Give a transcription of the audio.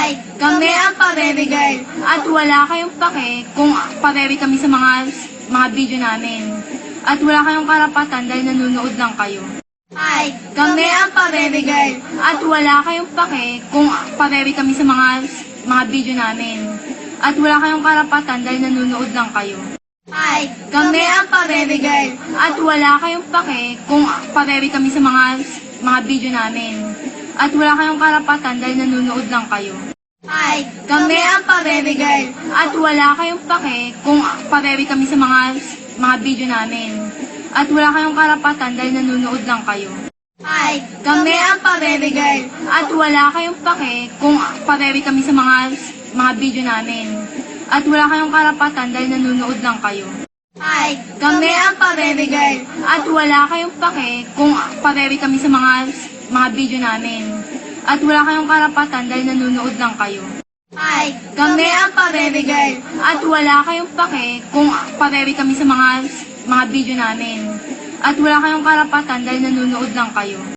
Hi, kami ang Pa-Baby Girl at wala kayong pake kung pa-baby kami sa mga video namin. At wala kayong karapatan dahil nanonood lang kayo. Hi, kami ang Pa-Baby Girl at wala kayong pake kung pa-baby kami sa mga video namin. At wala kayong karapatan dahil nanonood lang kayo. Hi, kami ang Pa-Baby Girl at wala kayong pake kung pa-baby kami sa mga video namin. At wala kayong karapatan dahil nanonood lang kayo. Hi, kami ang Pa-Baby Girl at wala kayong pake kung pa-baby kami sa mga video namin. At wala kayong karapatan dahil nanonood lang kayo. Hi, kami ang Pa-Baby Girl at wala kayong pake kung pa-baby kami sa mga video namin. At wala kayong karapatan dahil nanonood lang kayo. Hi, kami ang Pa-Baby Girl at wala kayong pake kung pa-baby kami sa mga video namin. At wala kayong karapatan dahil nanonood lang kayo. Hi, kami ang Pa-Baby Girl at wala kayong pake kung pa-baby kami sa mga video namin. At wala kayong karapatan dahil nanonood lang kayo.